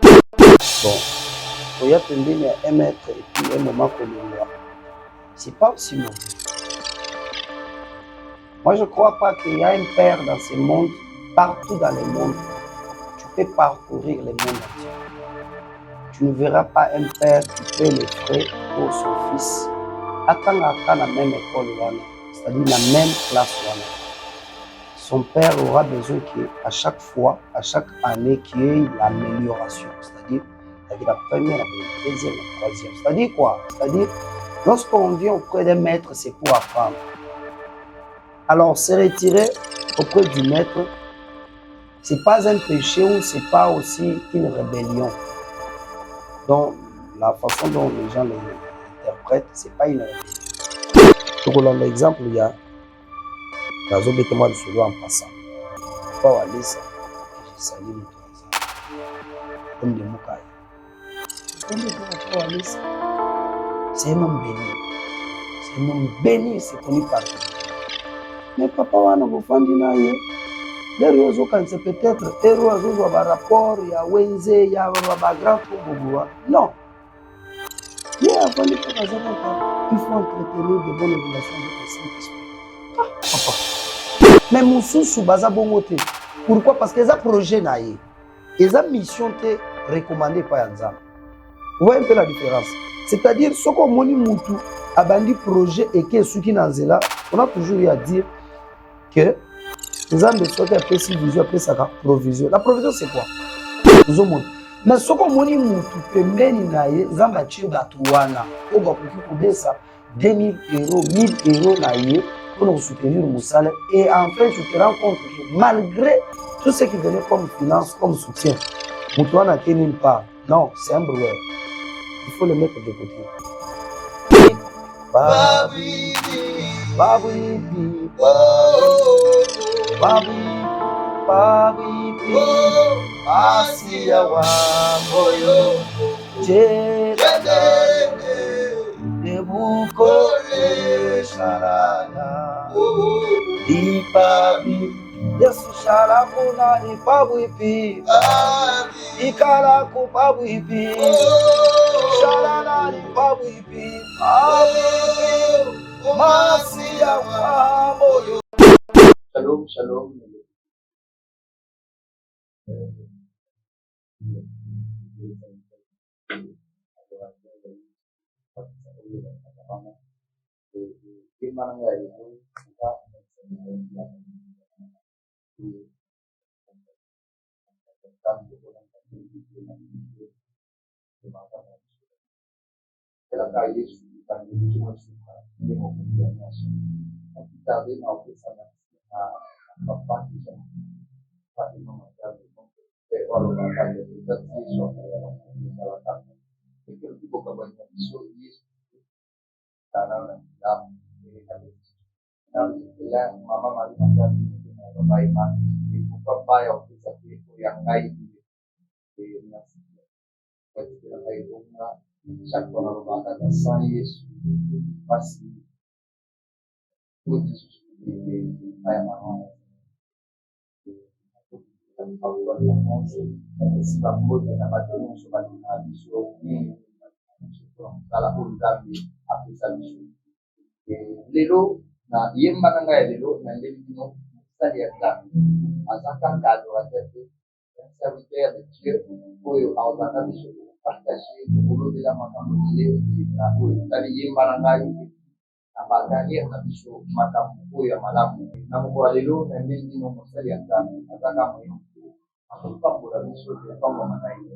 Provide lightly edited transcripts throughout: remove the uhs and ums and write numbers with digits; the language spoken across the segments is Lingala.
Bon, il y a un mètre et puis un moment qu'on le voit. C'est pas aussi mauvais. Moi, je ne crois pas qu'il y a un père dans ce monde, partout dans le monde. Tu peux parcourir le monde entier. Tu ne verras pas un père qui paie les frais pour son fils. Attends la même école, c'est-à-dire la même classe. Son père aura besoin qu'à chaque fois, à chaque année, qu'il y ait l'amélioration. C'est-à-dire la première, la deuxième, la troisième. C'est-à-dire quoi? C'est-à-dire, lorsqu'on vient auprès d'un maître, c'est pour apprendre. Alors, se retirer auprès du maître, ce n'est pas un péché ou ce n'est pas aussi une rébellion. Donc, la façon dont les gens l'interprètent, ce n'est pas une rébellion. Donc, on a l'exemple, il y a dans un bêtement de solo en passant. Pas aller ça, je salue mon trésor. Comme des moukaïs. C'est un homme béni. C'est un homme béni, c'est connu partout. Mais papa, on a besoin d'une les réseaux, quand c'est peut-être les réseaux, il y a un rapport, il y a Wenze, il y a un grand truc. Non. Il faut entretenir de bonnes relations avec le Saint-Esprit. Mais mon sous baza bongote. Pourquoi? Parce que les projets naïe, les missions te recommandées par Yanzam. Vous voyez un peu la différence. C'est-à-dire, ce qu'on moni moutou a bandi projet et que ceux qui n'en là, on a toujours eu à dire que les hommes de soient appelés vision, appelés ça provision. La provision, c'est quoi? Nous avons. Mais ce qu'on moni moutou, pembeni naïe, zamba tchio batouana, au bakuki kubesa 2000 euros, 1000 euros naïe, pour nous soutenir au salaire. Et en fait, tu te rends compte que malgré tout ce qui venait comme finance, comme soutien, Moutouan n'a qu'une nulle part. Non, c'est un brouillard. Il faut le mettre de côté. Babi, babi, babi, babi, Asia Wamboyo, Jeda, Nebukole Sharaya, Ipabi, Yesu Sharakuna, Ipabi, Ikaraku Pabi, Sharana, Ipabi, Asia Wamboyo. Shalom, shalom. Lelo na yemba nanga ya lelo na lelo stadi ya dame azaka adorateur serviteur de Dieu oyo aozaka biso partager boulot de la makambo lelo na oyo tali yemba nanga na bagania na biso makambo oyo ya malamu na moko lelo na lelo mosali ya dame azaka moyo akopambola biso ya pambola na ye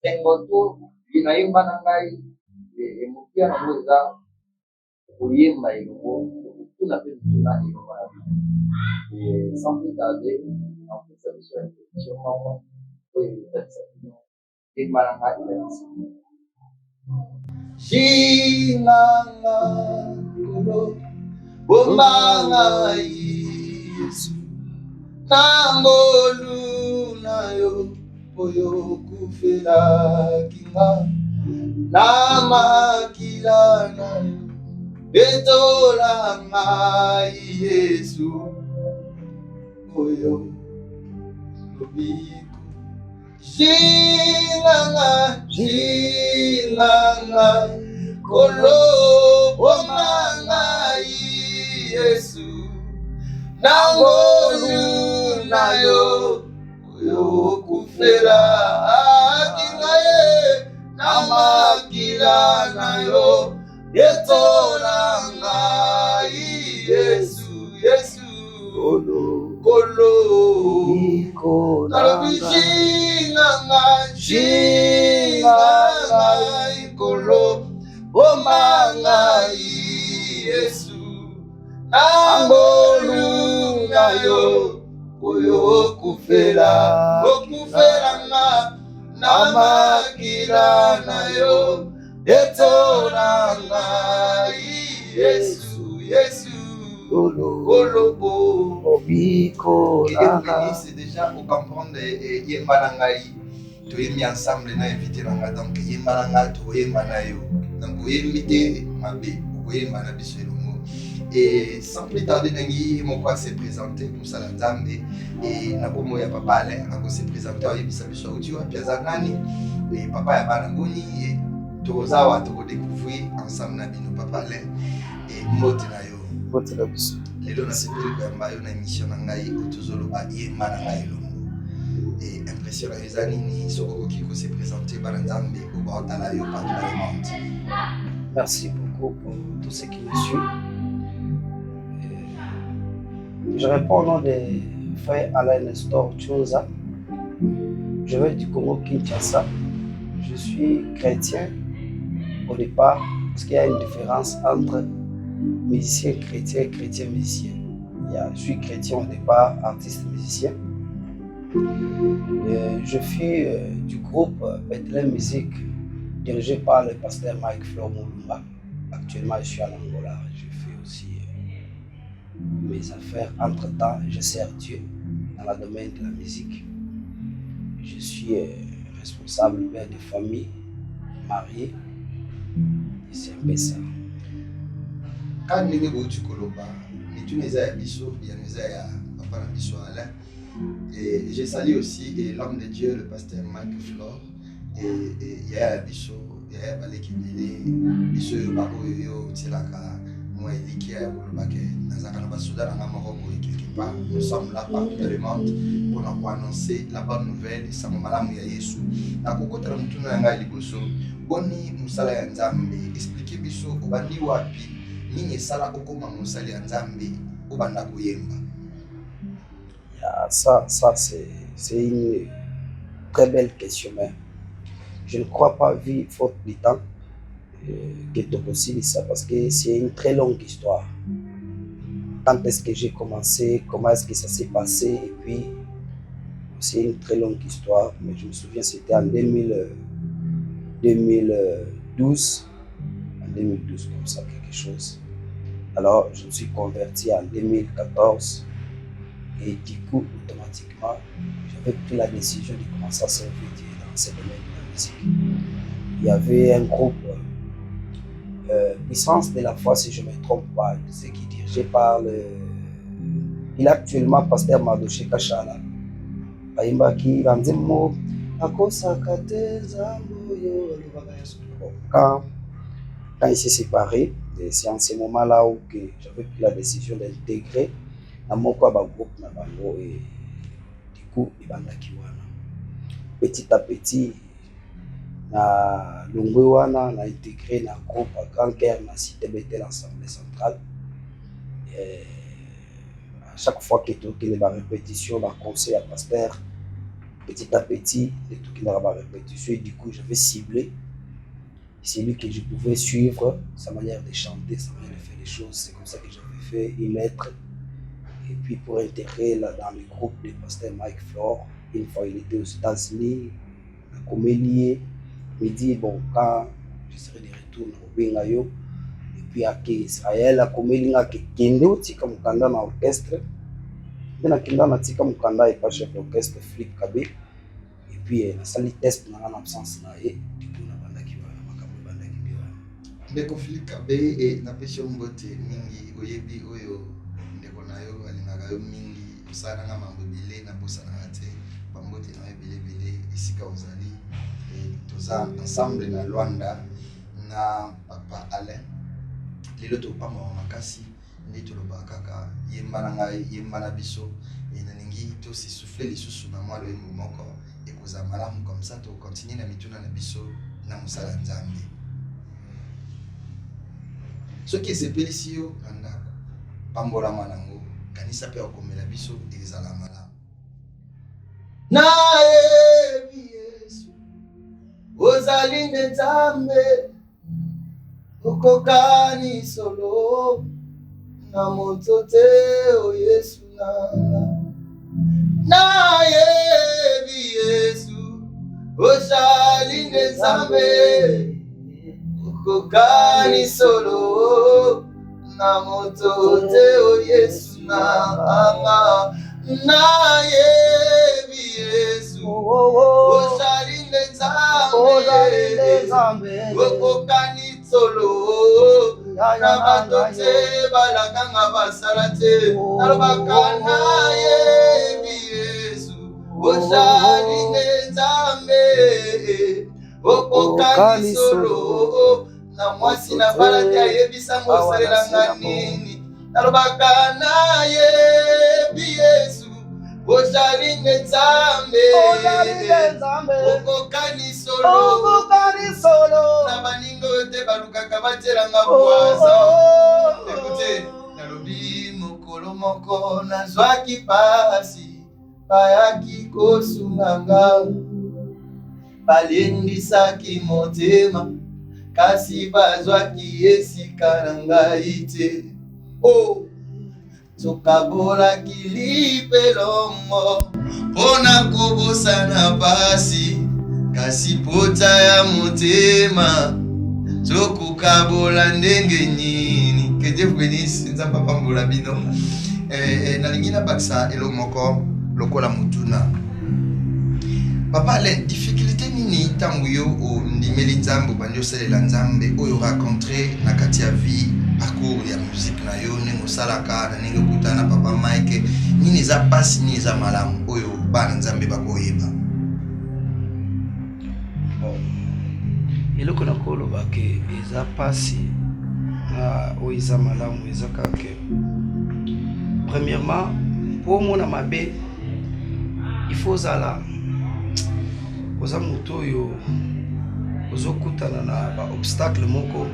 tengo to inayemba nanga emokia na mweza oyemba elongo tuna mpe tuna elongo na bino sans plus tarder napesa biso ya introduction moko oyo etatisa bino yemba na ngai etatisa shinanga kolo bombanga Yesu na ngolu na yo oyo kufela kinga na makila na yo betolanga Yesu oyo lobiko jinga Kolo bomangai Yesu nangolu nayo yo kufela akilaye namakila nayo yetoranga Yesu Yesu kolo nalobishinganga ikolo bomangai Yesu nangolu nayo oyo kufela okufelanga namakila nayo etoranga Yesu Yesu kolobo obiko nanga. C'est déjà pour comprendre yembalangai toyemi ensemble na invité nanga donc yembalanga toyemba yo donc oyemite mabe oyemba na biso elongo. Et sans plus tarder, mon quoi s'est présenté pour Salanzambe et Nabomo ya papa Alain, s'est présenté à Ibisabiso Audio, Piazanani, et papa Yabanangoni, et Tozawa, Toko découvrir ensemble Nabino papa Alain et Motenayo. Motenabiso. Les deux, c'est plus que une émission Nangaï, Otozolo, Baye, Manangaï, et impressionnant les années, Soko Kiko s'est présenté Balanzambe au Baotalayo partout dans le monde. Merci beaucoup pour tout ce qui me suit. Je réponds au nom des frères Alain Nestor Tchonza. Je viens du Congo Kinshasa. Je suis chrétien au départ, parce qu'il y a une différence entre musicien chrétien et chrétien musicien. Je suis chrétien au départ, artiste musicien. Je suis du groupe Bethlehem Musique, dirigé par le pasteur Mike Flor Moulumba. Actuellement, je suis à Angola. Je fais aussi mes affaires. Entre-temps, je sers Dieu dans le domaine de la musique. Je suis responsable père de famille, marié. Et c'est un peu ça. Quand nous avons dit que nous papa Alain, et j'ai salué aussi l'homme de Dieu, le pasteur Mike Flor, et il y a Bisso, il y a Baleki Mele, Bisso Baroyo, Tilaka. Moi, il dit a nous sommes là partout dans le monde pour annoncer la bonne nouvelle et ça m'a Yesu. Na kokota mtu na ngai liboso. Boni musala ya Nzambe. Expliquez biso obandi wapi nini sala okoma musala ya Nzambe obanda koyemba. Ça c'est une très belle question, mais je ne crois pas vivre faute du temps. Que tu possible ça parce que c'est une très longue histoire. Quand est-ce que j'ai commencé, comment est-ce que ça s'est passé, et puis c'est une très longue histoire, mais je me souviens c'était en 2012 comme ça quelque chose. Alors je me suis converti en 2014 et du coup automatiquement j'avais pris la décision de commencer à servir Dieu dans ce domaine de la musique. Il y avait un groupe Puissance de la foi, si je ne me trompe pas, ce qui est dirigé par il est actuellement pasteur Madoché Kachala. Quand il s'est séparé, c'est en ce moment-là où j'avais pris la décision d'intégrer dans mon groupe et du coup, il m'a petit à petit. Na longwe wana na intégré na groupe à Grand Cœur na cité Bethel l'Assemblée centrale. À chaque fois que tu as la répétition, la conseil à pasteur, petit à petit, tout qui n'a pas répétition, et du coup j'avais ciblé celui que je pouvais suivre, sa manière de chanter, sa manière de faire les choses. C'est comme ça que j'avais fait une lettre. Et puis pour intégrer là, dans le groupe de pasteur Mike Flor, une fois il était aux États-Unis, à Comélier. Me dit bon quand je serai de retour au Bengayo et puis à Israël à Komelinga kende utika mukanda na orchestre na kinda na tika mukanda et pas chef d'orchestre Philippe Kabé et puis na sali test na en absence na et du coup na banda ki wana makambo banda ki biwa ndeko Philippe Kabé et na pesho mbote mingi oyebi oyo ndeko nayo alingaka yo mingi usana na mambo bile na bosa na te pambote na bile isika ozali ensemble na Luanda na papa Alain lelo topamba makasi nde toloba kaka yemba na ngai yemba na biso nalingi to se souffler lisusu na mwa loyembo moko ekoza malamu comme ça to continue na mituna na biso na mosala nzambe soki esepelisi yo na ndako pambolama nango kanisa mpe akomela biso ezala malamu nayebi Yesu ozali nde nzambe okokani solo na moto te o Yesu nayebi Yesu ozali nde nzambe okokani solo na moto te o Yesu nayebi Yesu ozali nde nzambe okokani solo na bato te balakanga basala te nalobaka nayebi Yesu ozali nde nzambe okokani solo na mwasi na bala te ayebisango osalelanga nini nalobaka nayebi Yesu ozali nde nzambe okokani solo na baninga oyo te balukaka batelanga bwaza ekute nalobi mokolo moko nazwaki pasi bayaki kosunganga balendisaki motema kasi bazwaki esika na ngai te tokabolaki lipelongo mpona kobosana pasi kasi pota ya motema tokokabola ndenge nini que Dieu bénisse nzambe apambola bino nalingi nabakisa eloko moko lokola mutuna papa Alain difficulté nini ntango yo ondimeli nzambe obandi osalela nzambe oyo rencontre na kati ya vie parcours ya musique na yo ndenge osalaka na ndenge okutana papa Mike nini eza pasi nini eza malamu oyo bana nzambe bakoyeba eloko nakoloba ke eza pasi na oyo eza malamu eza kaka premièrement mpo omona mabe il faut ozala oza moto oyo ozokutana na baobstacle moko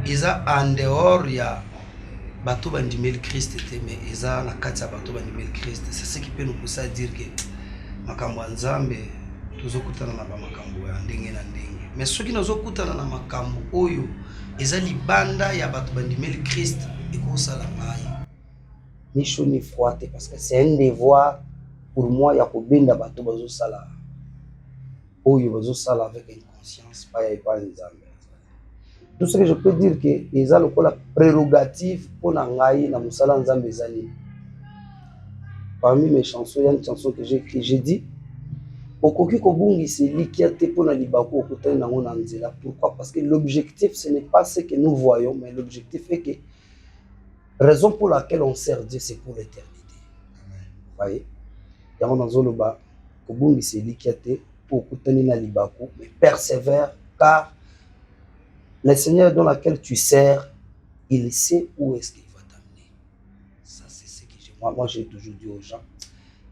eza en dehors ya bato bandimeli Christ te mais eza na kati ya bato bandimeli Christ. C'est ce qui peut nous pousser à dire que makambo ya nzambe tozokutana na bamakambo ya ndenge na ndenge mais soki nazokutana na makambo oyo eza libanda ya bato bandimeli Christ ekosala ngai ni chaud ni froid parce que c'est un devoir pour moi ya kobenda bato bazosala oyo bazosala avec une conscience pas ya pas nzambe. Tout ce que je peux dire que eza lokola prérogative pour ngai na musala nzambe ezali. Parmi mes chansons, il y a une chanson que j'ai écrite, j'ai dit okoki kobungisa likia te pona libako okutana nango na nzela. Pourquoi? Parce que l'objectif ce n'est pas ce que nous voyons, mais l'objectif est que raison pour laquelle on sert Dieu c'est pour l'éternité. Vous voyez? Yango nazoloba kobungisa likia te okutani na libako, mais persévère car le Seigneur dans lequel tu sers, il sait où est-ce qu'il va t'amener. Ça, c'est ce que moi j'ai toujours dit aux gens.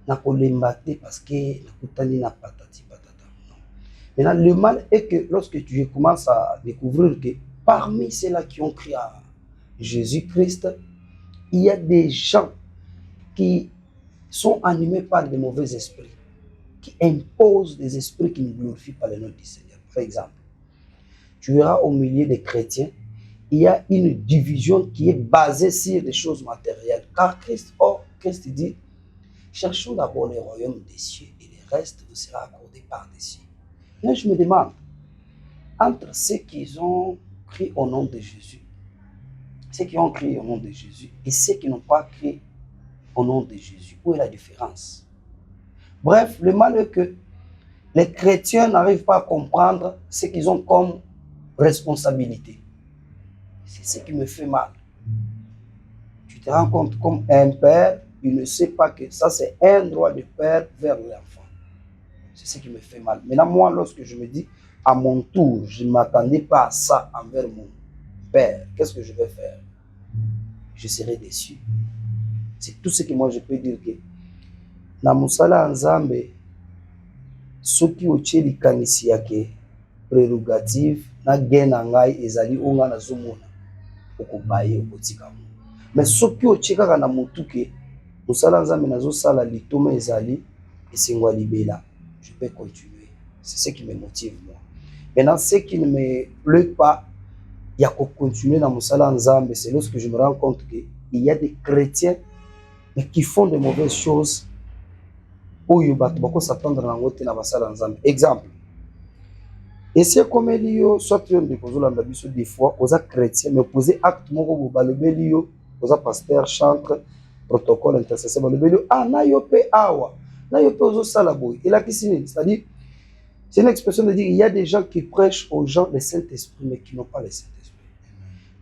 Na kolembate parce que na kutani na patati patata. Non. Maintenant, le mal est que lorsque tu commences à découvrir que parmi ceux-là qui ont cru à Jésus-Christ, il y a des gens qui sont animés par de mauvais esprits, qui imposent des esprits qui ne glorifient pas le nom du Seigneur. Par exemple, tu verras au milieu des chrétiens, il y a une division qui est basée sur des choses matérielles. Car Christ dit, cherchons d'abord le royaume des cieux et le reste vous sera accordé par des cieux. Mais je me demande, entre ceux qui ont cru au nom de Jésus, ceux qui ont cru au nom de Jésus et ceux qui n'ont pas cru au nom de Jésus, où est la différence? Bref, le mal est que les chrétiens n'arrivent pas à comprendre ce qu'ils ont comme responsabilité. C'est ce qui me fait mal. Tu te rends compte comme un père, il ne sait pas que ça c'est un droit de père vers l'enfant. C'est ce qui me fait mal. Maintenant, moi, lorsque je me dis, à mon tour, je ne m'attendais pas à ça envers mon père, qu'est-ce que je vais faire? Je serai déçu. C'est tout ce que moi je peux dire que na musala nzambe soki otie likanisi yake prérogative na gain na ngai ezali onga nazomona okobaye okotika mo. Mais soki otie kaka na motu ke musala nzambe nazosala litoma ezali esengwa libela, je peux continuer. C'est ce qui me motive moi. Maintenant, ce qui ne me plaît pas, il y a qu'à continuer dans musala nzambe, c'est lorsque je me rends compte qu'il y a des chrétiens mais qui font de mauvaises choses. Oyo bato bako s'attendre na ngote na basala nzambe. Exemple. Et c'est comme Elio, soit tu de kozolanda biso des fois, oza chrétien, mais poser acte moko bo balobeli yo, oza pasteur, chantre, protocole, intercesseur, balobeli yo, ah na yo pe awa, na yo pe ozo sala boy. Et là qui c'est-à-dire, c'est une expression de dire, il y a des gens qui prêchent aux gens le Saint-Esprit, mais qui n'ont pas le Saint-Esprit.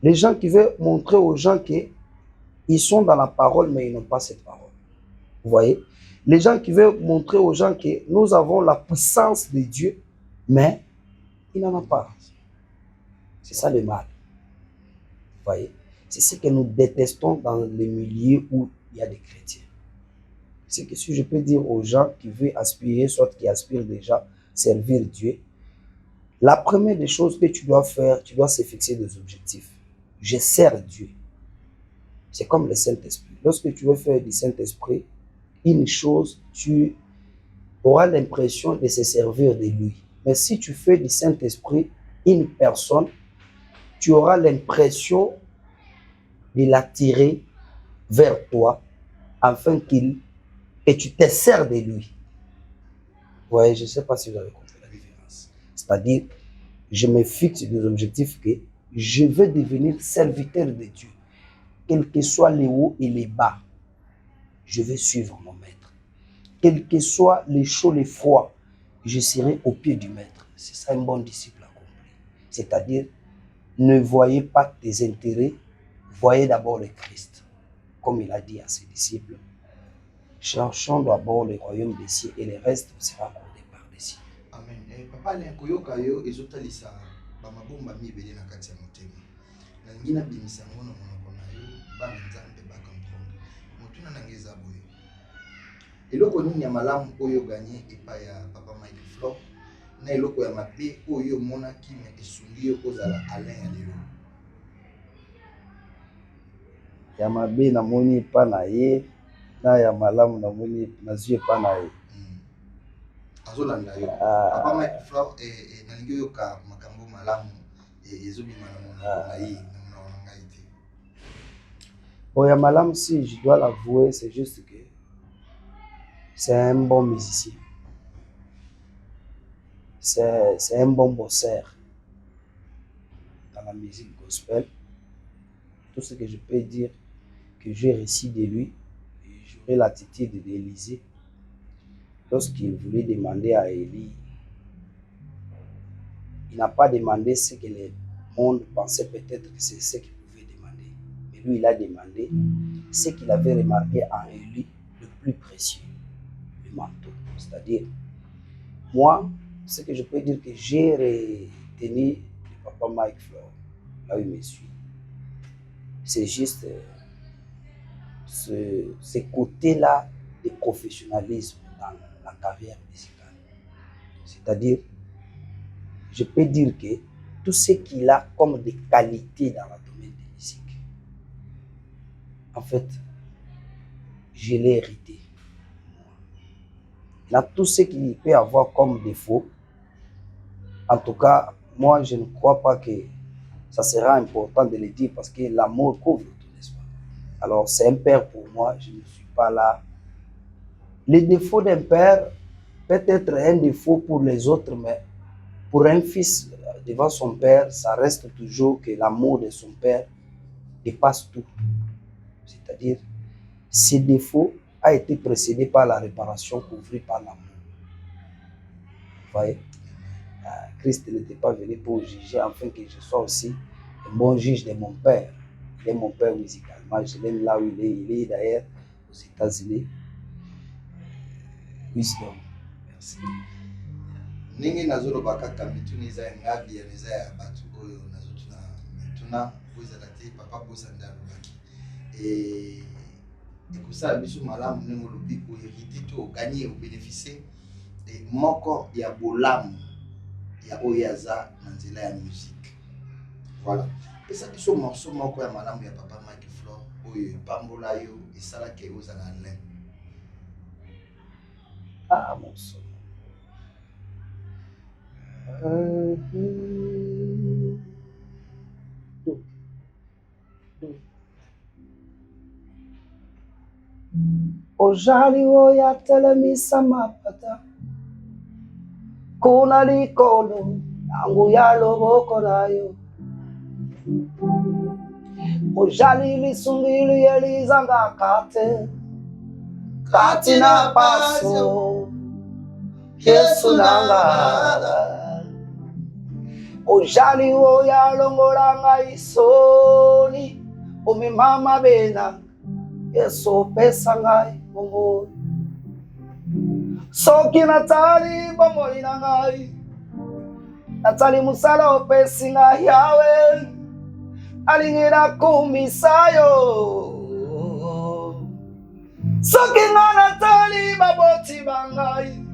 Les gens qui veulent montrer aux gens qu'ils sont dans la parole, mais ils n'ont pas cette parole. Vous voyez? Les gens qui veulent montrer aux gens que nous avons la puissance de Dieu, mais ils n'en ont pas. C'est ça le mal. Vous voyez? C'est ce que nous détestons dans les milieux où il y a des chrétiens. C'est que si je peux dire aux gens qui veulent aspirer, soit qui aspirent déjà servir Dieu, la première des choses que tu dois faire, tu dois se fixer des objectifs. Je sers Dieu. C'est comme le Saint-Esprit. Lorsque tu veux faire du Saint-Esprit, une chose, tu auras l'impression de se servir de lui. Mais si tu fais du Saint-Esprit une personne, tu auras l'impression de l'attirer vers toi afin que tu te sers de lui. Ouais, je ne sais pas si vous avez compris la différence. C'est-à-dire, je me fixe des objectifs que je veux devenir serviteur de Dieu. Quels que soient les hauts et les bas, je vais suivre mon maître. Quels que soient les chauds, les froids, je serai au pied du maître. C'est ça un bon disciple accompli. C'est-à-dire, ne voyez pas tes intérêts, voyez d'abord le Christ. Comme il a dit à ses disciples, cherchons d'abord le royaume des cieux et le reste sera accordé par-dessus. Amen. Papa, l'enkoyoka yo ezotalisa bamabomba mibele na kati ya motema. Na ngina bimisa ngona monoko na yo bana nzambe ba comprendre. Motuna na ngeza boye. Eloko nini ya malamu oyo gagné epai ya Papa Mike Flor na eloko ya mabe oyo monaki me esungi yo kozala Alain ya lelo. Ya mabe na moni pa na ye na ya malamu na moni nazwi pa na ye. Azolanda yo. Papa Mike Flor nalingi yoka makambo malamu ezobima na monoko na ye na ngai te. Bon, ya malamu, si je dois l'avouer, c'est juste que c'est un bon musicien. C'est un bon bosseur dans la musique gospel. Tout ce que je peux dire que j'ai reçu de lui, j'aurais l'attitude d'Élisée. Lorsqu'il voulait demander à Élie, il n'a pas demandé ce que le monde pensait peut-être que c'est ce qu'il pouvait demander. Mais lui, il a demandé ce qu'il avait remarqué en Élie le plus précieux, le manteau. C'est-à-dire, moi, ce que je peux dire que j'ai retenu de Papa Mike Flor, là où il me suit, c'est juste ce côté-là de professionnalisme dans la carrière musicale. C'est-à-dire, je peux dire que tout ce qu'il a comme des qualités dans le domaine de la musique, en fait, je l'ai hérité. Là, tout ce qu'il peut avoir comme défaut, en tout cas, moi, je ne crois pas que ça sera important de le dire parce que l'amour couvre tout, n'est-ce pas? Alors, c'est un père pour moi, je ne suis pas là. Les défauts d'un père peut être un défaut pour les autres, mais pour un fils devant son père, ça reste toujours que l'amour de son père dépasse tout. C'est-à-dire, ce défaut a été précédé par la réparation couvrie par l'amour. Vous voyez? Christ n'était pas venu pour juger, afin que je sois aussi un bon juge de mon père. Il est mon père musicalement, je l'aime là où il est. Il est d'ailleurs aux États-Unis. Wisdom. Merci. Ningi nazolo bakaka mituni za ngabi ya neza ya batu oyo nazotuna mituna boza date papa boza ndalo baki et kusala biso malamu ningo lobi ko hériter to gagner ou bénéficier et moko ya bolamu ya oyaza na nzela ya musique. Voilà. Et ça biso morceau moko ya malamu ya papa Mike Flor oyo pambola yo esala ke ozala lin. Ah morceau. Ojali oya telemisa mapata kuna likolo nangu ya loboko nayo ojali lisungili elizanga kate katina paso Yesu nanga ojali oya longolanga isoni omimama bena Yesu pesa ngai bomoi soki natali bomoi na ngai natali musala opesi ngai yawe alingi nakumisa yo soki nga natali baboti bangai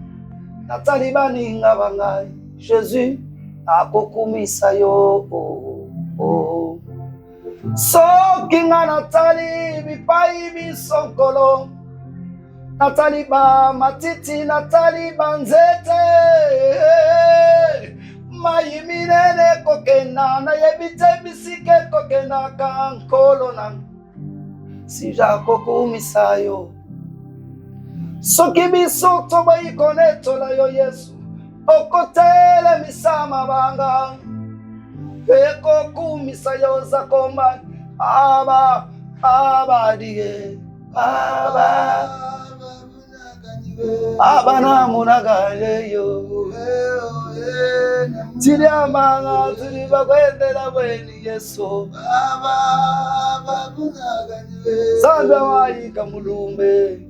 natali baninga bangai Jésus akokumisa yo soki nga natali bipai bisonkolo natali ba matiti natali banzete mai minene kokena nayebi te bisike kokena ka nkolo na sija kokumisa yo soki biso toboyi konetola yo Yesu okotelemisa mabanga eko kumisa yo zakoma die na munagale yo tiri amanga tiri bakwendela bweni Yesu zambe waika mulumbe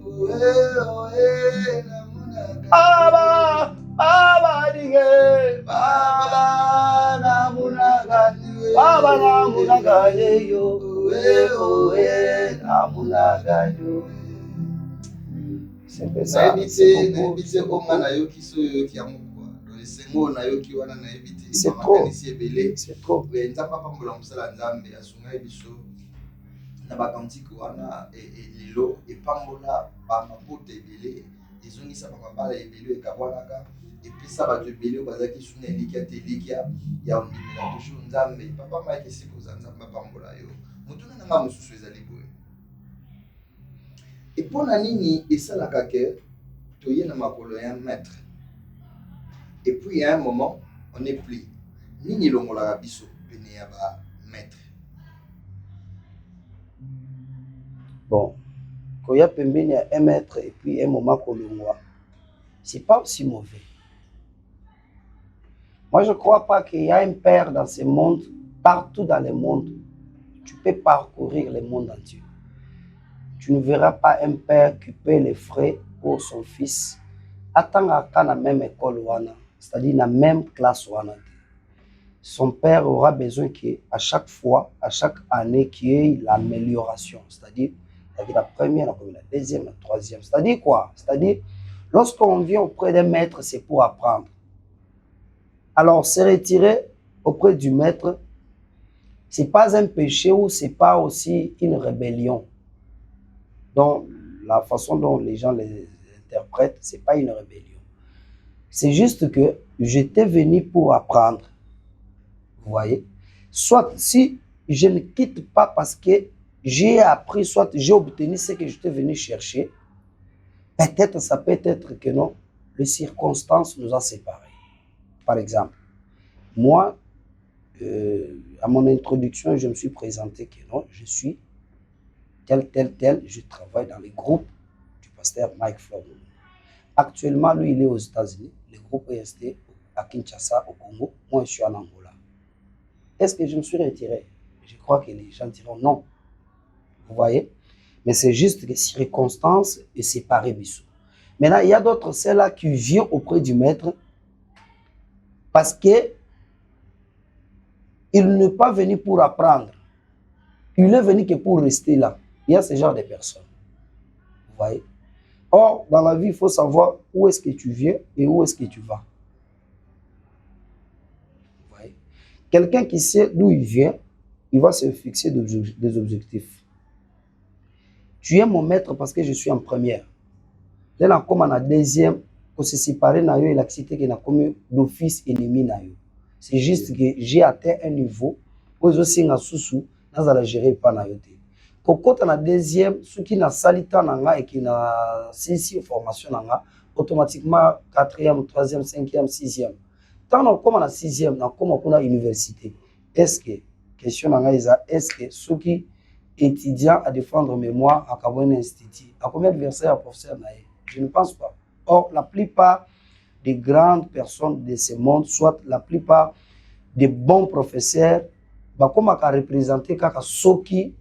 die na munagale yo na munagale Naebite onga na yoki so yoki ya mokwa do esengo na yoki wana naebite makanisi ebele nzambe apambola mosala nzambe asungai biso na bakantiki wana lelo epambola bamabota ebele ezongisa bamabala ebele ekabwanaka epesa bato ebele oyo bazalaki suna elikia te elikia ya ondimela toujours nzambe papa Mike esikoza nzambe apambola yo motuna nanga mosusu ezali boye epona nini esalaka ke toye na makolo ya maître et puis il y a un moment on est pris nini longolaka biso pene ya ba maître bon koya pembeni ya un maître et puis un moment kolongwa c'est pas aussi mauvais. Moi je crois pas qu'il y a un père dans ce monde, partout dans le monde tu peux parcourir le monde entier. Tu ne verras pas un père qui paie les frais pour son fils. Attends à la même école, c'est-à-dire la même classe. Son père aura besoin qu'à chaque fois, à chaque année, qu'il y ait l'amélioration. C'est-à-dire la première, la deuxième, la troisième. C'est-à-dire quoi? C'est-à-dire, lorsqu'on vient auprès d'un maître, c'est pour apprendre. Alors, se retirer auprès du maître, ce n'est pas un péché ou ce n'est pas aussi une rébellion. Donc, la façon dont les gens les interprètent, ce n'est pas une rébellion. C'est juste que j'étais venu pour apprendre. Vous voyez? Soit si je ne quitte pas parce que j'ai appris, soit j'ai obtenu ce que j'étais venu chercher, peut-être ça peut être que non, les circonstances nous ont séparés. Par exemple, moi, à mon introduction, je me suis présenté que non, je suis tel, je travaille dans les groupes du pasteur Mike Flor. Actuellement, lui, il est aux États-Unis. Le groupe est resté à Kinshasa, au Congo. Moi, je suis en Angola. Est-ce que je me suis retiré? Je crois que les gens diront non. Vous voyez? Mais c'est juste que circonstances et séparés Bissou. Maintenant, il y a d'autres, celles-là qui viennent auprès du maître Parce que il n'est pas venu pour apprendre. Il est venu que pour rester là. Il y a ce genre de personnes. Vous voyez? Or, dans la vie, il faut savoir où est-ce que tu viens et où est-ce que tu vas. Vous voyez? Quelqu'un qui sait d'où il vient, il va se fixer des objectifs. Tu es mon maître parce que je suis en première. Là, comme en deuxième, pour se séparer, il a cité qu'il a comme d'office ennemi. C'est juste que j'ai atteint un niveau où je suis en sous-sous, dans la gérer pas na yote. Quand on a deuxième, ceux qui n'a salita nanga et qui n'a six formation nanga, automatiquement quatrième, troisième, cinquième, sixième. Tant on comme on a sixième, comme on a université. Est-ce que question nanga est-ce que ceux qui étudiants à défendre mémoire à Kabouin Institut, à combien de versets à professeur naïe? Je ne pense pas. Or, la plupart des grandes personnes de ce monde, soit la plupart des bons professeurs, bah, comme à représenter ceux qui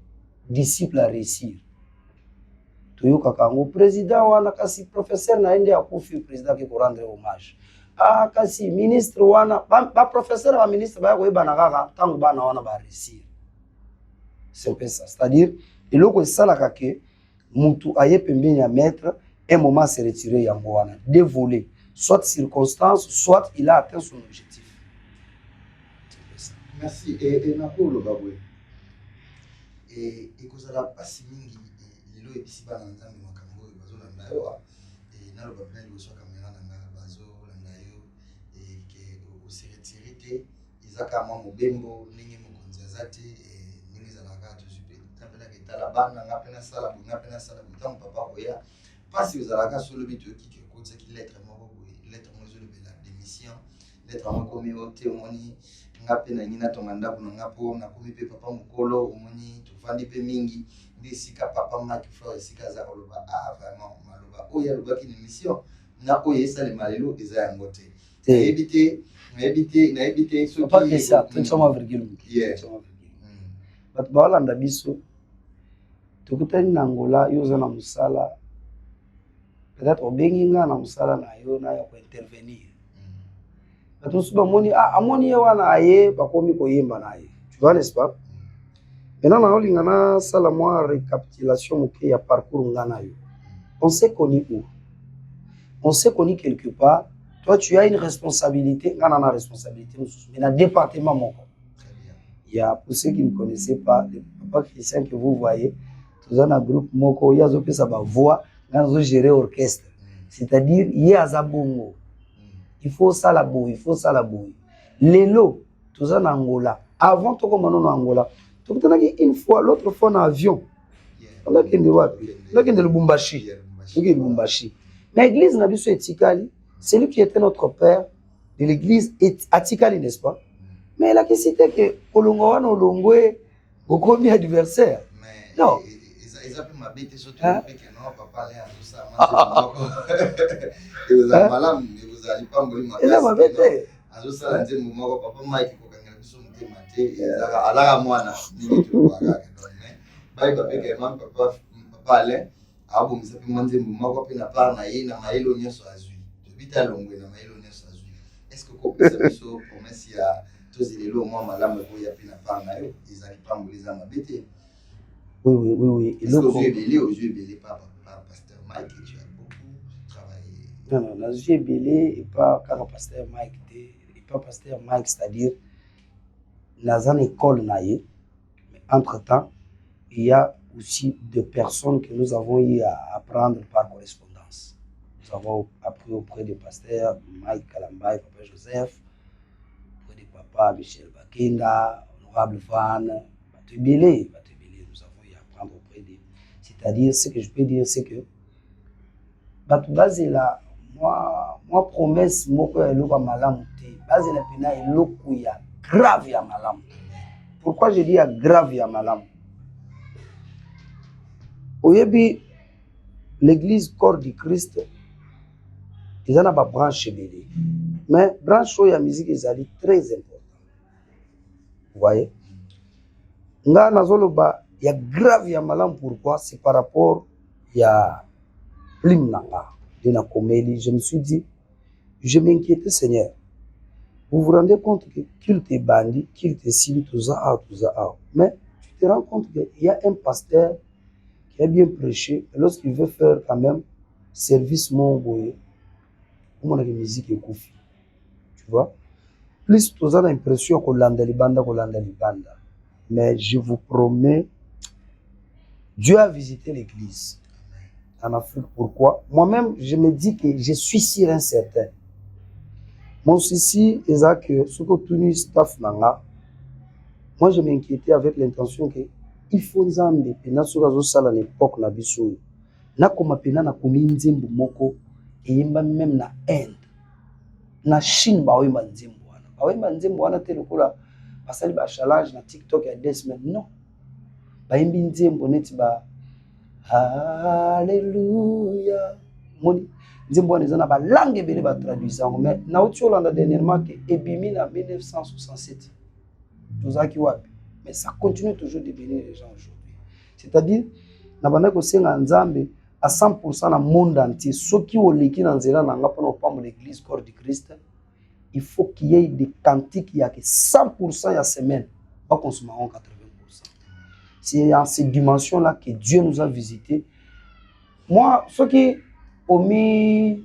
disciples à réussir. Le président, le professeur, n'a pas pu président qui rendre hommage. Ah, kasi ministre, le professeur, le ministre, va réussir. C'est un peu ça. C'est-à-dire, il faut que ça, que Moutou aye pembeni à mettre, un moment se retirer Yangoana, dévoler, soit circonstance, soit il a atteint son objectif. Merci. Et Nako le Baboué. Et que ça l'a pas si mingi, il est ici bas dans le temps de Makambo, et Bazo Landayo, et Nalo Baboué, il reçoit caméra dans Bazo Landayo, et que se retirer, Isaka Mamo Bembo, Ningi Mokonzazate, et Ningi Zalaga, tout super. Tapena qui est à la bande, Napena Sala, Napena Sala, Boutam, Papa Oya. Pas si vous avez sur le but qui écoute ce qui lettre moi lettre moi je le la démission lettre moi comme au témoigner ngape na nina tonganda kuna ngapo na kumi pe papa mukolo omoni tufandi pe mingi ndisika papa maki fleur sika za koloba ah vraiment maloba oya lobaki ni mission na oya ça le malelo eza yangote na éviter ce pas que ça tout sama virgule bat bala ndabiso tukutani na Angola yoza na musala. Peut-être au Benginga na musala na yo na ya ko intervenir. Tout souvent moni amoni wana aye bakomi ko yemba na ye. Tu vois n'est-ce pas? Maintenant na olinga na sala moi récapitulation moké ya parcours ngana yo. On s'est connu où? On s'est connu quelque part. Toi tu as une responsabilité, ngana na responsabilité mais dans département moko. Il y a pour ceux qui ne connaissaient pas le papa Christian que vous voyez, tous dans un groupe moko ya zo pesa ba voix. Dans gérer orchestre, c'est-à-dire il y a Zabongo, il faut ça la bouille, il faut ça la bouille. Lélo, tout ça en Angola. Avant tout comme on en Angola, tout une fois, l'autre fois en avion. On a qu'un de what? On a qu'un de Lubumbashi. Lubumbashi. Mais l'église n'a pas su Etikali. C'est lui qui était notre père de l'église Etikali, n'est-ce pas? Mais là qui c'était que Olongoan Olongwe, au premier adversaire. Non. Ils appellent ma bête surtout que non papa là tout ça et vous avez malade et vous allez pas mourir ma bête à tout ça là moment papa Mike ko kanga biso muté ala mwana ni tu kwa kaka bye bye que maman papa là abo msapi mwanze moment ko pina par na ye na mailo nyoso azui to bita longwe na mailo nyoso azui est-ce que ko pesa biso promesse ya tous les lots moi malamu ko ya pina par na yo ils allaient pas mourir ma bête. Oui. Est-ce que aux yeux belés par pasteur Mike et tu as beaucoup travaillé? Non, les yeux belés et pas quand pasteur Mike et pas pasteur Mike, c'est-à-dire dans une école naïe. Mais entre-temps, il y a aussi des personnes que nous avons eu à apprendre par correspondance. Nous avons appris auprès du pasteur Mike Kalambay, papa Joseph, auprès du papa Michel Bakinda, honorable Van, Batu Belé. Auprès de... C'est-à-dire, ce que je peux dire, c'est que là, moi promesse, moi, grave ya malam. Pourquoi je dis grave ya malam? Oyebi, l'église corps du Christ, ils en ont pas branche belé. Mais branche ya musique, ils allaient très important. Vous voyez? Nga nazoloba il y a grave ya malam. Pourquoi? C'est par rapport il y a l'hymne de la comédie. Je me suis dit, je m'inquiétais Seigneur. Vous vous rendez compte que culte est bandit, culte est cible, tout ça. Mais tu te rends compte qu'il y a un pasteur qui a bien prêché, et lorsqu'il veut faire quand même service mon comment la musique est confiée. Tu vois? Plus tu as l'impression qu'on l'a banda. Mais je vous promets, Dieu a visité l'église en Afrique. Pourquoi? Moi-même, je me dis que je suis sûr et certain. Mon souci est que ce que tout staff nanga, moi je m'inquiétais avec l'intention que il faut nzambe pena soka zo sala l'époque na biso. Na koma pena na komi nzembo moko eyemba même na Inde. Na Chine ba oyemba nzembo wana. Ba oyemba nzembo wana te lokola basali ba challenge na TikTok ya 2 semaines. Non. Ba yembi nzembo neti ba Alléluia. Moni nzembo wana eza na ba langue ebele ba traduisant mais na uti Hollande dernièrement que ebimi na 1967. Tozaki wapi? Mais ça continue toujours de bénir les gens aujourd'hui. C'est-à-dire na banda ko senga nzambe à 100% dans le monde entier. Ceux qui ont l'équipe dans Zéland, dans l'église corps du Christ, il faut qu'il y ait des cantiques, il y a que 100% la semaine, pas consommer 80%. C'est en ces dimensions-là que Dieu nous a visités. Moi, ceux qui ont mis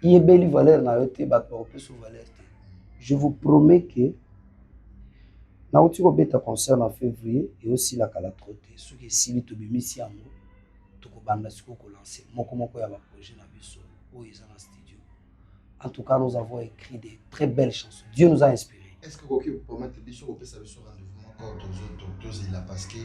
belle valeur dans le je vous promets que na uti ko beta concert en février et aussi la calatrote. Ceux qui sont to bimisi yango to ko banda siko ko lancer moko ya ba projet na biso o ils en studio. En tout cas, nous avons écrit des très belles chansons. Dieu nous a inspirés. Est-ce que vous pouvez mettre biso ko pesa biso rendez-vous encore tous là parce que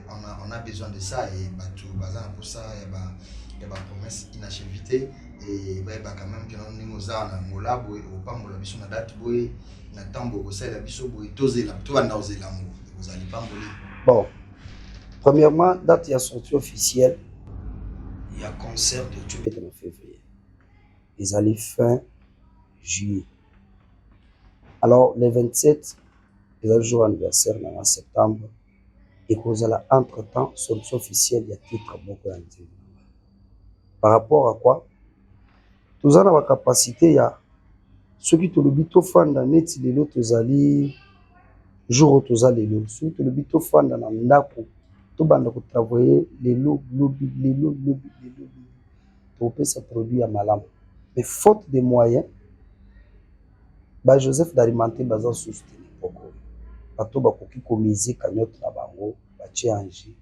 on a besoin de ça et tout bazan pour ça il y a ba promesse inachevité et bah quand même que nous na ngola boy au pas ngola biso na date boy na tambo ko ça la biso boy tozela to anda ozela mo vous allez pas mboler. Bon, premièrement, date il y a sortie officielle. Il y a concert de Dieu en février. Ils allaient fin juillet. Alors, le 27, ils allaient jour anniversaire en septembre. Et qu'on a entre-temps, sortie officielle, il y a titre beaucoup d'années. Par rapport à quoi? Tous en la capacité, il y a ceux qui te le bito fan dans net, les autres allés jour où tous allés le. Ceux qui te le bito fan dans ndako, tout bande pour travailler les lots. Pour payer ce produit à malam. Mais faute de moyens, bah Joseph d'alimenter bazan soutenu beaucoup. Bato bakoki komiser cagnotte na bango, ba tchangi.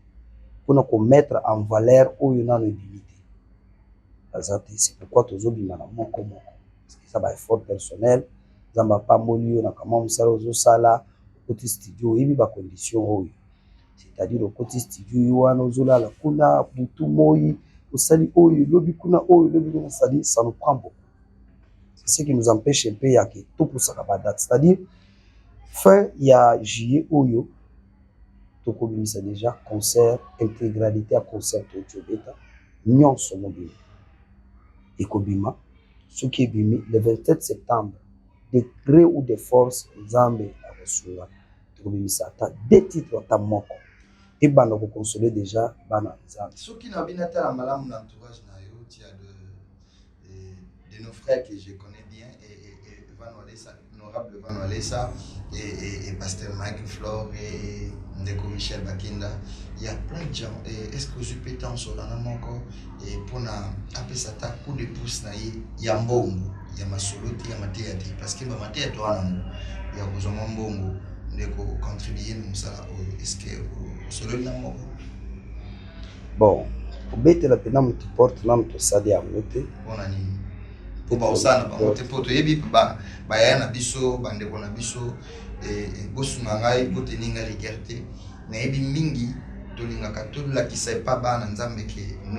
Pour nous mettre en valeur où il y a une limite. C'est pourquoi tous les bimana moko. Parce que ça va effort personnel. Zamba pas molio na kama musala ozo sala côté studio ibi ba condition oyo. C'est-à-dire au côté studio wana ozola la kuna butu moyi osali oyo lobi kuna oyo lobi kuna sali ça nous prend beaucoup. C'est ce qui nous empêche un peu ya que tout pour ça ba date. C'est-à-dire fin il y a juillet oyo to kobimisa déjà concert intégralité à concert to beta nyonso mobile. Et Kobima, ce qui est bimi, le 27 septembre, de gré ou de force, Nzambe a reçu là. Kobimisa, tu as deux titres à moko. Et bana ko consoler déjà bana Nzambe. Ce qui n'a bien été à malam l'entourage na yo, il y a de nos frères que je connais bien et Van Walesa, honorable Van Walesa et pasteur Mike Flore et Ndeko Michel Bakinda. Il y a plein de gens. Est-ce que je peux t'en sur la encore et pour appeler ça ta coup de pouce na il y a mbongo, il y a ma solo, il y a ma théâtre parce que ma théâtre il y a besoin de mbongo de contribuer nous ça est-ce que solo na mbongo. Bon, pour bête la pena mu porte na mu sadi ya mote. Bon ani. Pour ba osana ba mote poto yebi ba ya na biso bande ko na biso et bosu na ngai ko teninga liberté na yebi mingi. Nous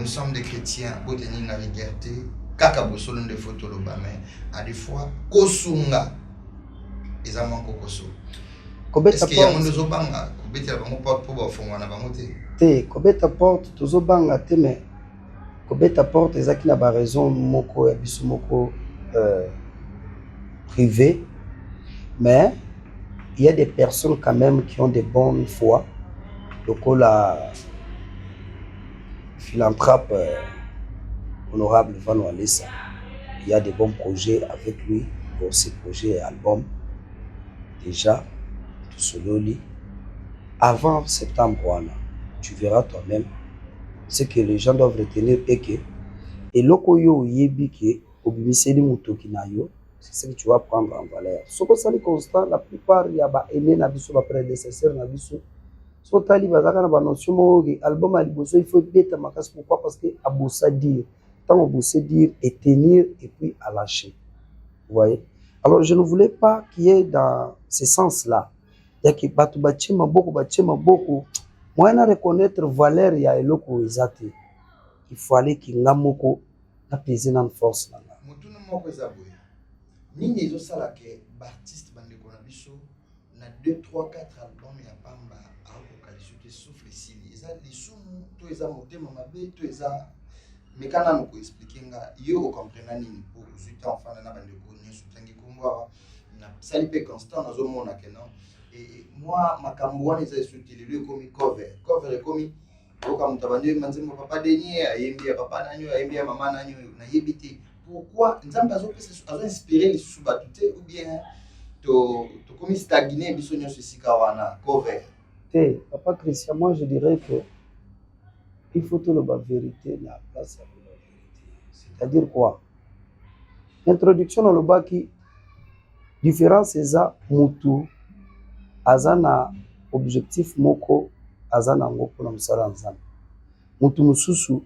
sommes des chrétiens, pour tenir la liberté, kaka bosolon de photo loba mais à des fois kosunga ezama kokoso. Est-ce qu'il y a monde zobanga kobeta bango porte pour bafongwa na bango te? Te kobeta porte tozobanga te mais kobeta porte ezaki na ba raison moko ya biso moko privé mais il y a des personnes quand même qui ont de bonnes foi. La philanthrope honorable Van Walesa, il y a des bons projets avec lui. pour ces projets et albums. Déjà, tout sololi. Avant septembre, tu verras toi-même ce que les gens doivent retenir et que et lokoyo yebi ke obimiseli mutoki na yo, c'est ce que tu vas prendre en valeur. Ce que ça constant, la plupart il y a ba aînés na biso ba prédécesseurs na biso. So tali bazaka na ba notion mo album à liboso il faut bêta makas. Pourquoi? Parce que abossa dire, tant abossa dire et tenir et puis à lâcher. Vous voyez? Alors je ne voulais pas qu'il y ait dans ce sens-là. Il y a que batu bachema beaucoup. Moi na reconnaître valeur ya eloko ezate. Il fallait qu'il ngamoko na plaisir na force là. Mutuna moko ezaboye. Nini ezosala ke artiste bandeko na biso na 2 3 4 albums ya pamba akokaliso te souffle sili. Eza lisumu to eza motema mabe to eza mekana no ko expliquer nga yo ko comprendre nini pour zuta enfant na bandeko nyesu tangi komwa na sali pe constant na zo mona ke non. Et moi makambo wana eza soutenu comme cover comme oka mutabandi manzemo papa denye ayembi papa nanyo ayembi mama nanyo na yebiti. Pourquoi nzamba azo inspirer les sous-batute ou bien to comme stagner biso nyoso sika wana cover. Papa Christian, moi je dirais que il faut tout le vérité la place à la vérité. C'est-à-dire quoi? Introduction dans le bas qui différence c'est ça mutu azana objectif moko azana ngoko na musala nzambe. Mutu mususu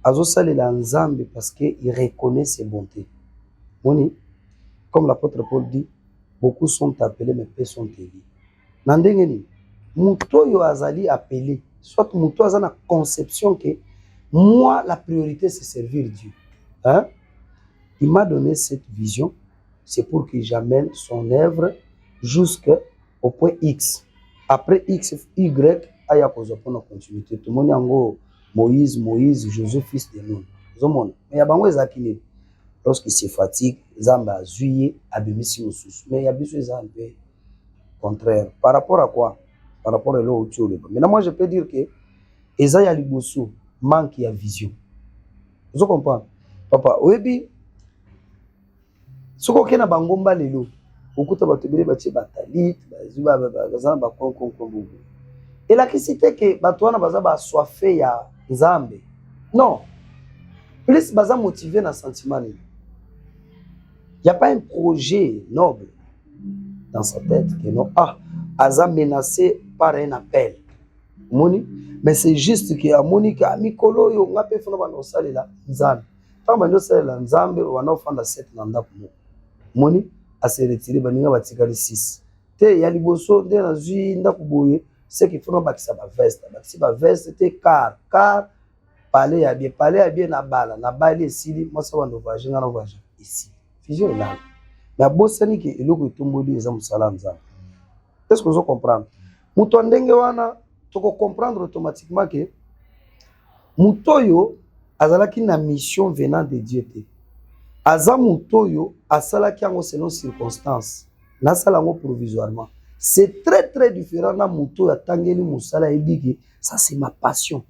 azo salela nzambe parce que il reconnaît ses bontés. Moni, comme l'apôtre Paul dit, beaucoup sont appelés mais peu sont élus. Nandengeni muto yo azali appelé, soit muto azana conception que moi la priorité c'est servir Dieu. Hein? Il m'a donné cette vision, c'est pour que j'amène son œuvre jusqu'au point X. Après X, Y, aya kozo pour la continuité. Tout le monde yango Moïse, Joseph, fils de Nun. Mais il y a bango ezakine. Lorsqu'il se fatigue, Zamba zuye, abimisi mususu. Mais il y a besoin un peu contraire. Par rapport à quoi? Par rapport à l'autre chose. Maintenant, moi, je peux dire que Ezaya Liboso manque de vision. Vous comprenez? Papa, oyebi, ce qu'on a bangomba lelo, okuta batubele batie batalit, bazuba bazana ba konkonkombo. Et la cité que batouana baza ba soifé ya Nzambe. Non. Plus baza motivé na sentiment. Il n'y a pas un projet noble dans sa tête que non. Ah, aza menacé par un appel. Moni, mais c'est juste que a Monica mikolo yo ngape fona ba no salela Nzambe. Tant ba no salela Nzambe wana ofanda 7 nanda pour Moni a se retiré baninga batikali 6. Te ya liboso nde na zui ndako boye. C'est qu'il faut bakisa ba veste, c'était car parler à bien na bala esili moi ça va no voyage na voyage ici fusion là mais bosani ke eloko etomboli eza musala nzambe. Est-ce que vous comprenez? Muto ndenge wana toko comprendre automatiquement que mutoyo azalaki na mission venant de Dieu te aza mutoyo asalaki yango selon circonstances na salango provisoirement. C'est très très différent na muto ya tangeli musala ebiki. Ça c'est ma passion.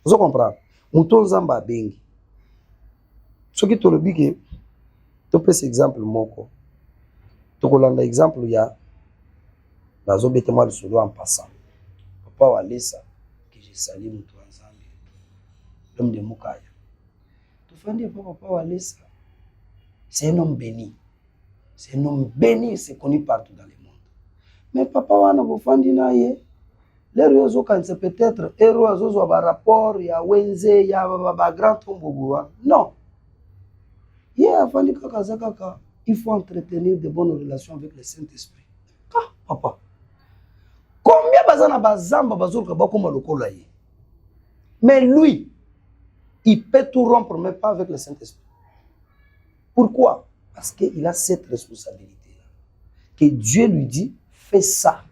Vous comprenez? Muto nzamba bengi. Ce qui te le biki, tu peux exemple moko. Tu kolanda exemple ya nazo bete moi le solo en passant. Papa Walesa que je salue muto nzambe. L'homme de Mukaya. Tu fais papa Walesa. C'est un homme béni. C'est un homme béni, c'est connu partout dans le monde. Mais papa wana bofandi na ye les réseaux quand c'est peut-être héros azozo ba rapport ya wenze ya ba grand tombo non afandi kaka il faut entretenir de bonnes relations avec le Saint-Esprit. Ah papa combien bazana bazamba bazuka bakoma lokola ye mais lui il peut tout rompre mais pas avec le Saint-Esprit. Pourquoi? Parce qu'il a cette responsabilité là que Dieu lui dit fais ça.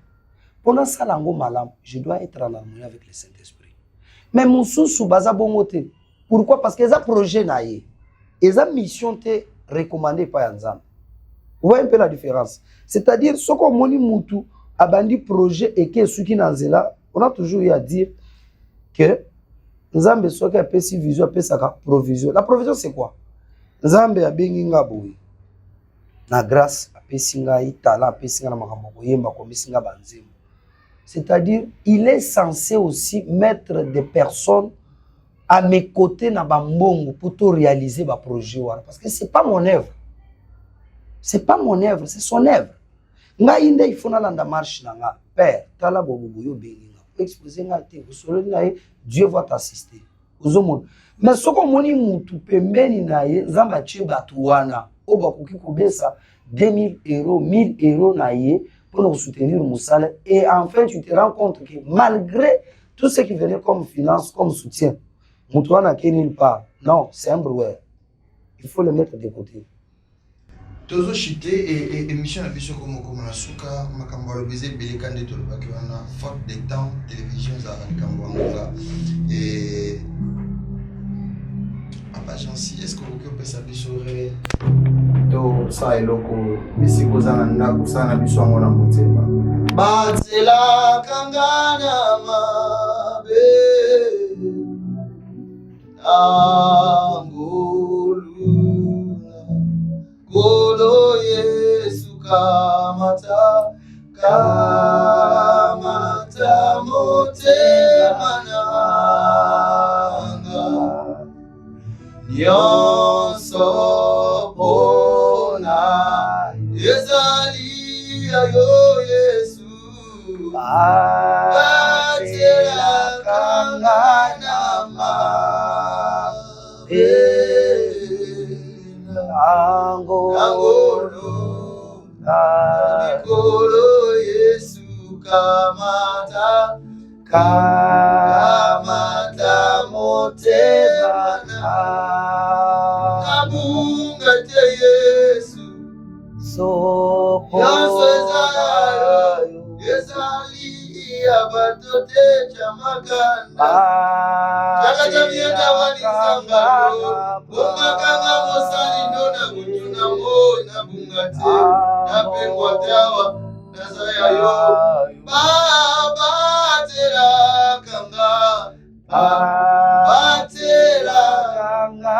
Pendant ça, je dois être en harmonie avec le Saint-Esprit. Mais mon sous baza bongote. Pourquoi? Parce que les projets naïe, les missions te recommandées par Nzambe. Vous voyez un peu la différence. C'est-à-dire, ce qu'on moni mutu abandi projet et que ceux qui n'anzela, on a toujours eu à dire que Nzambe soit a si vision, a sa provision. La provision c'est quoi? Nzambe a bengi ngaboui. na grâce apesi ngai talent apesi ngai na makambo koyemba komisi ngai banzembo. C'est-à-dire il est censé aussi mettre des personnes à mes côtés na bambongo pour tout réaliser ba projet wana parce que c'est pas mon œuvre. C'est pas mon œuvre, c'est son œuvre. Ngai inde il faut na landa marche na nga père tala bobo yo benga exposer nga te solo na Dieu va t'assister. Ozomo mais soko moni mutu pembeni na ye zamba tie batu wana oba koki kobesa 2000 euros 1000 euros na ye pour soutenir Moussala et enfin tu te rends compte que malgré tout ce qui venait comme finance comme soutien Moutouana qui nulle part. Non, c'est un brouillard. Il faut le mettre de côté. Tozo chité et émission à biso comme la souka makambalo baiser belekande to le bakwana faute de temps télévision za kambanga et papa Jansi est-ce que vous pouvez savoir sur to sa eloko bisiko za na kusana biso ngona motema batela kangana mabe angoluna kolo Yesu kamata motema nanga nyonso pona ezali yo Yesu batela kangana angolo mikolo Yesu kamata motema nabunga te Yesu soko ezali abatote chamakanda chakachamienda walisangalo omakanga mosali ndona kutuna mo nabunga te napengwa tawa nazaya yo batela kanga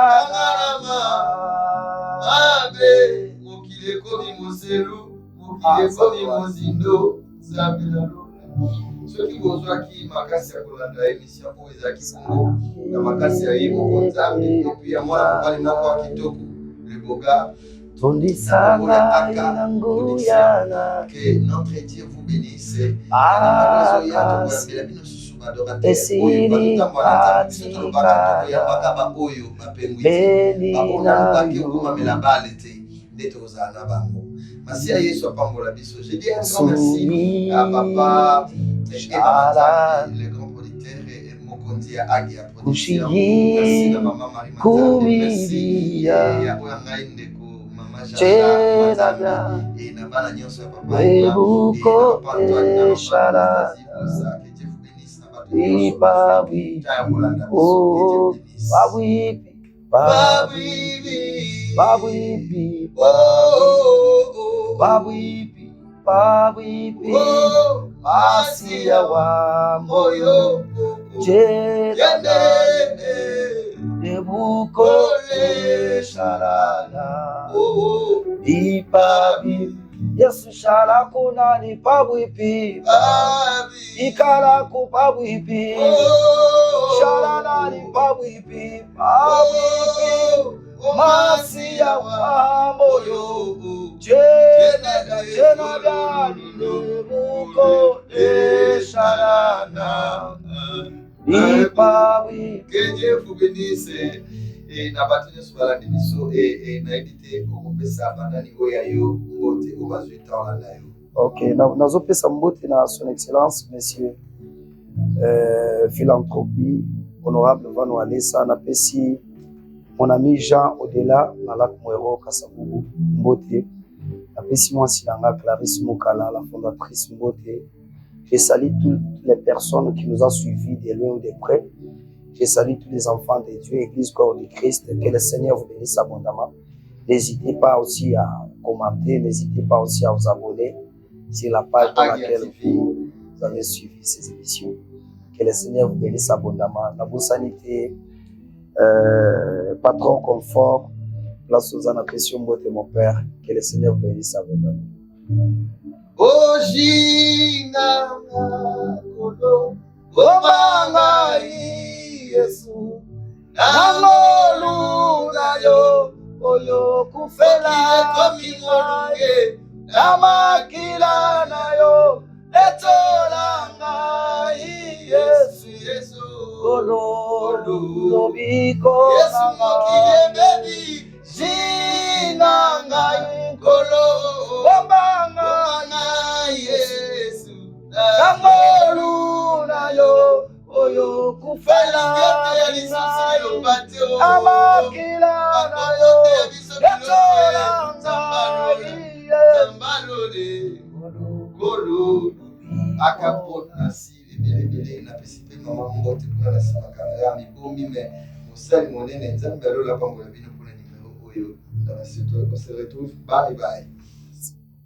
mabe mokile komi moselu mokile komi mozindo zabelalo soki bozwaki makasi ya kolanda émission oyo ezalaki bongo na makasi ya ye moko nzambe epuis ya mwana mobali moko ya kitoko leboga tondisanga inanguyana que notre Dieu vous bénisse esiri patikana belina merci à Yesu apambola biso. Je dis un grand merci à papa le grand producteur et Mokondi Agi à production. Merci à maman Marie Mathieu. Merci à Oyangai Ndeko, maman Jaja et Nabana Nyonso à papa. Et papa Antoine Nabana. Que Dieu vous bénisse. Babibi, oh, babibi, babibi, babibi, babibi, Masia wa moyo, Jeda, Nebuko le sharana, Ipabi. Yesu shala kuna ni pabuipi ikala ku pabuipi shala na ni pabuipi masia wa moyo jena gani nebuko shala na ni pabuipi. Que Dieu vous bénisse. Et na battu sur la démission et na évité au pesa bandani oyayo mbote au bazwita la nayo. OK, nazo pesa mbote na son excellence monsieur philanthropie honorable Vano Alessa na pesi mon ami Jean au-delà na lac Mwero Kasavubu mbote na pesi moi silanga Clarisse Mokala la fondatrice mbote. Je salue toutes les personnes qui nous ont suivis de loin ou de près. Je salue tous les enfants de Dieu, Église Corps du Christ. Que le Seigneur vous bénisse abondamment. N'hésitez pas aussi à commenter, n'hésitez pas aussi à vous abonner sur la page dans laquelle vous avez suivi ces émissions. Que le Seigneur vous bénisse abondamment. La bonne sanité, patron confort, Place aux anapessions, mon Père. Que le Seigneur bénisse abondamment. Ojina kolo obanga Yesu nangolu nayo oyo kufela komingolunge namakila nayo etolanga Yesu kolo lobiko Yesu mokile bebi jina ngai kolo obanga Yesu nangolu nayo oyo kufela amakila nayo etolanga kolo akapona si ebelebele na pesipe mama mbote kuna na simakana ya mibomi me mosali monene nzambe alola pambola bino mpona nimero oyo on se retrouve bye bye.